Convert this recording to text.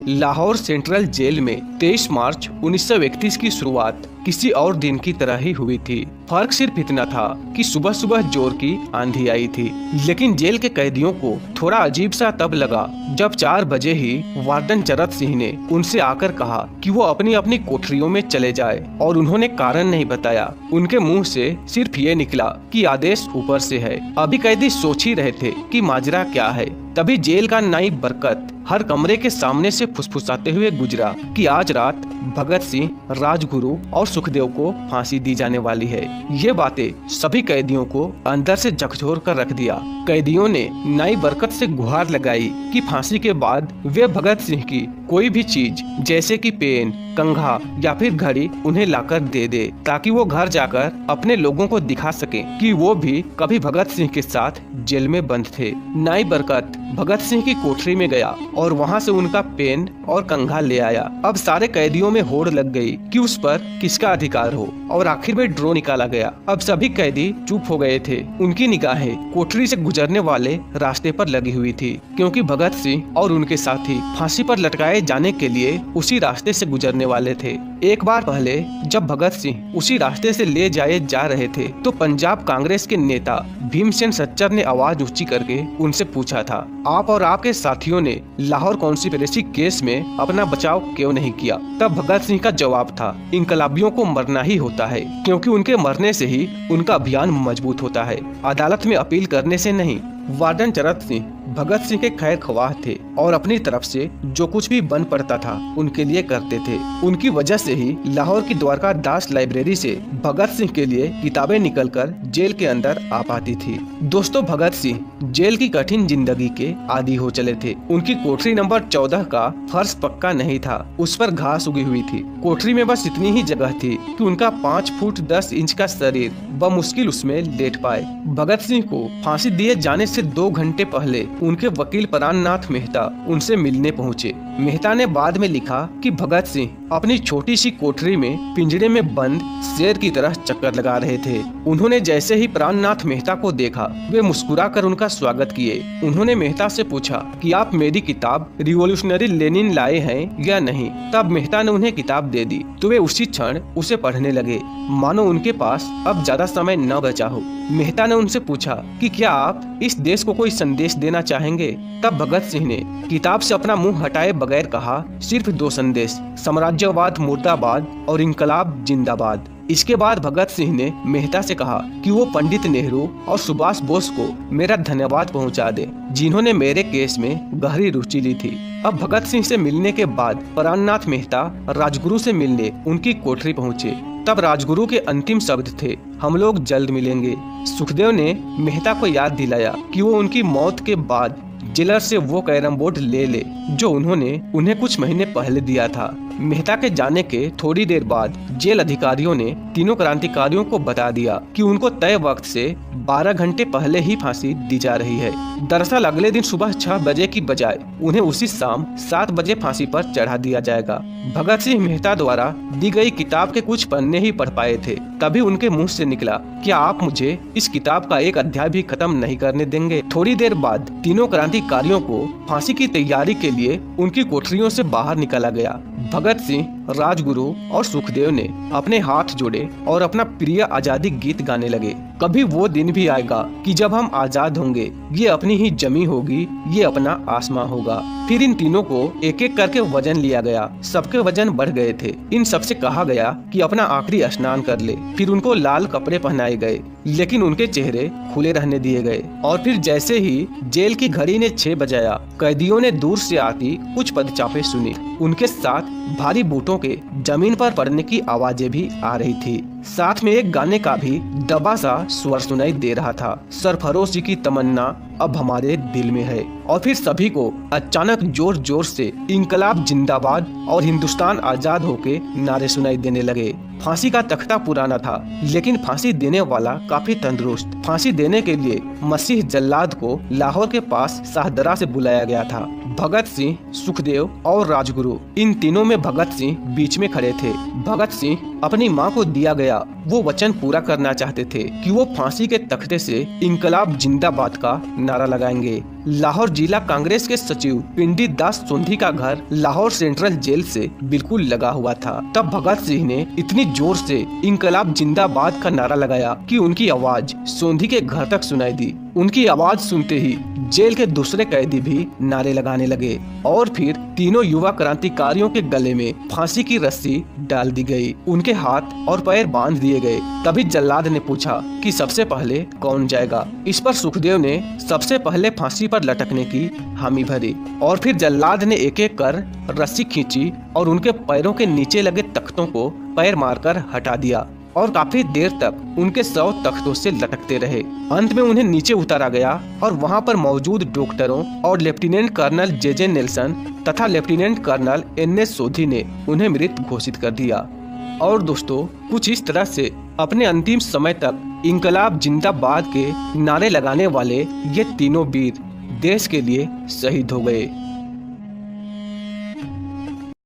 Lahore central jail में 23 मार्च 1931 की शुरुआत किसी और दिन की तरह ही हुई थी। फर्क सिर्फ इतना था कि सुबह सुबह जोर की आंधी आई थी, लेकिन जेल के कैदियों को थोड़ा अजीब सा तब लगा जब 4 बजे ही वार्डन चरत सिंह ने उनसे आकर कहा कि वो अपनी अपनी कोठरियों में चले जाए, और उन्होंने कारण नहीं बताया। उनके मुंह से सिर्फ ये निकला कि आदेश ऊपर से है। अभी कैदी सोच ही रहे थे कि माजरा क्या है, तभी जेल का नाइब बरकत हर कमरे के सामने से फुसफुसाते हुए गुजरा कि आज रात भगत सिंह, राजगुरु और सुखदेव को फांसी दी जाने वाली है। ये बातें सभी कैदियों को अंदर से झकझोर कर रख दिया। कैदियों ने नाइब बरकत से गुहार लगाई कि फांसी के बाद वे भगत सिंह की कोई भी चीज जैसे कि पेन, कंघा या फिर घड़ी उन्हें लाकर दे दे, ताकि वो घर जाकर अपने लोगों को दिखा सके कि वो भी कभी भगत सिंह के साथ जेल में बंद थे। नाइब बरकत भगत सिंह की कोठरी में गया और वहाँ से उनका पेन और कंघा ले आया। अब सारे कैदियों में होड़ लग गई कि उस पर किसका अधिकार हो, और आखिर में ड्रॉ निकाला गया। अब सभी कैदी चुप हो गए थे। उनकी निगाहें कोठरी से गुजरने वाले रास्ते पर लगी हुई थी, क्योंकि भगत सिंह और उनके साथी फांसी पर लटकाए जाने के लिए उसी रास्ते से गुजरने वाले थे। एक बार पहले जब भगत सिंह उसी रास्ते से ले जाए जा रहे थे, तो पंजाब कांग्रेस के नेता भीमसेन सच्चर ने आवाज ऊंची करके उनसे पूछा था, आप और आपके साथियों ने लाहौर कॉन्स्पिरेसी केस में अपना बचाव क्यों नहीं किया? तब भगत सिंह का जवाब था, इनकलाबियों को मरना ही होता है, क्योंकि उनके मरने से ही उनका अभियान मजबूत होता है, अदालत में अपील करने से नहीं। वार्डन चरत सिंह भगत सिंह के खैर ख्वाह थे और अपनी तरफ से जो कुछ भी बन पड़ता था उनके लिए करते थे। उनकी वजह से ही लाहौर की द्वारका दास लाइब्रेरी से भगत सिंह के लिए किताबें निकलकर जेल के अंदर आ पाती थी। दोस्तों, भगत सिंह जेल की कठिन जिंदगी के आदी हो चले थे। उनकी कोठरी नंबर 14 का फर्श पक्का नहीं था, उस पर घास उगी हुई थी। कोठरी में बस इतनी ही जगह थी कि उनका 5 फुट 10 इंच का शरीर बमुश्किल उसमें लेट पाए। भगत सिंह को फांसी दिए जाने से 2 घंटे पहले उनके वकील प्राणनाथ मेहता उनसे मिलने पहुँचे। मेहता ने बाद में लिखा कि भगत सिंह अपनी छोटी सी कोठरी में पिंजरे में बंद शेर की तरह चक्कर लगा रहे थे। उन्होंने जैसे ही प्राणनाथ मेहता को देखा, वे मुस्कुराकर उनका स्वागत किए। उन्होंने मेहता से पूछा कि आप मेरी किताब रिवॉल्यूशनरी लेनिन लाए हैं या नहीं। तब मेहता ने उन्हें किताब दे दी, तो वे उसी क्षण उसे पढ़ने लगे, मानो उनके पास अब ज्यादा समय न बचा हो। मेहता ने उनसे पूछा कि क्या आप इस देश को कोई संदेश देना चाहेंगे? तब भगत सिंह ने किताब से अपना मुंह हटाए बगैर कहा, सिर्फ 2 संदेश, साम्राज्यवाद मुर्दाबाद और इंकलाब जिंदाबाद। इसके बाद भगत सिंह ने मेहता से कहा कि वो पंडित नेहरू और सुभाष बोस को मेरा धन्यवाद पहुंचा दे, जिन्होंने मेरे केस में गहरी रुचि ली थी। अब भगत सिंह से मिलने के बाद प्राणनाथ मेहता राजगुरु से मिलने उनकी कोठरी पहुंचे। तब राजगुरु के अंतिम शब्द थे, हम लोग जल्द मिलेंगे। सुखदेव ने मेहता को याद दिलाया कि वो उनकी मौत के बाद जेलर से वो कैरम बोर्ड ले ले जो उन्होंने उन्हें कुछ महीने पहले दिया था। मेहता के जाने के थोड़ी देर बाद जेल अधिकारियों ने तीनों क्रांतिकारियों को बता दिया कि उनको तय वक्त से 12 घंटे पहले ही फांसी दी जा रही है। दरअसल अगले दिन सुबह 6 बजे की बजाय उन्हें उसी शाम 7 बजे फांसी पर चढ़ा दिया जाएगा। भगत सिंह मेहता द्वारा दी गई किताब के कुछ पन्ने ही पढ़ पाए थे, तभी उनके मुंह से निकला, क्या आप मुझे इस किताब का एक अध्याय भी खत्म नहीं करने देंगे? थोड़ी देर बाद तीनों क्रांतिकारियों को फांसी की तैयारी के लिए उनकी कोठरियों से बाहर निकाला गया। भगत सिंह, राजगुरु और सुखदेव ने अपने हाथ जोड़े और अपना प्रिय आजादी गीत गाने लगे। कभी वो दिन भी आएगा कि जब हम आजाद होंगे, ये अपनी ही जमी होगी, ये अपना आसमां होगा। फिर इन तीनों को एक एक करके वजन लिया गया। सबके वजन बढ़ गए थे। इन सबसे कहा गया कि अपना आखिरी स्नान कर ले। फिर उनको लाल कपड़े पहनाए गए, लेकिन उनके चेहरे खुले रहने दिए गए। और फिर जैसे ही जेल की घड़ी ने 6 बजाया, कैदियों ने दूर से आती कुछ पदचापें सुनी। उनके साथ भारी बूटों के जमीन पर पड़ने की आवाजें भी आ रही थी। साथ में एक गाने का भी दबा सा स्वर सुनाई दे रहा था, सरफरोशी की तमन्ना अब हमारे दिल में है। और फिर सभी को अचानक जोर जोर से इंकलाब जिंदाबाद और हिंदुस्तान आजाद होके नारे सुनाई देने लगे। फांसी का तख्ता पुराना था, लेकिन फांसी देने वाला काफी तंदुरुस्त। फांसी देने के लिए मसीह जल्लाद को लाहौर के पास शाहदरा से बुलाया गया था। भगत सिंह, सुखदेव और राजगुरु, इन तीनों में भगत सिंह बीच में खड़े थे। भगत सिंह अपनी मां को दिया गया वो वचन पूरा करना चाहते थे कि वो फांसी के तख्ते से इंकलाब जिंदाबाद का नारा लगाएंगे, लाहौर जिला कांग्रेस के सचिव पिंडी दास सोंधी का घर लाहौर सेंट्रल जेल से बिल्कुल लगा हुआ था। तब भगत सिंह ने इतनी जोर से इंकलाब जिंदाबाद का नारा लगाया कि उनकी आवाज सोंधी के घर तक सुनाई दी। उनकी आवाज सुनते ही जेल के दूसरे कैदी भी नारे लगाने लगे और फिर तीनों युवा क्रांतिकारियों के गले में फांसी की रस्सी डाल दी गई। उनके हाथ और पैर बांध दिए गए। तभी जल्लाद ने पूछा कि सबसे पहले कौन जाएगा। इस पर सुखदेव ने सबसे पहले फांसी पर लटकने की हामी भरी और फिर जल्लाद ने एक एक कर रस्सी खींची और उनके पैरों के नीचे लगे तख्तों को पैर मारकर हटा दिया और काफी देर तक उनके शव तख्तों से लटकते रहे। अंत में उन्हें नीचे उतारा गया और वहां पर मौजूद डॉक्टरों और लेफ्टिनेंट कर्नल जे नेल्सन तथा लेफ्टिनेंट कर्नल NS सोधी ने उन्हें मृत घोषित कर दिया। और दोस्तों, कुछ इस तरह से अपने अंतिम समय तक इंकलाब जिंदाबाद के नारे लगाने वाले ये तीनों वीर देश के लिए शहीद हो गए।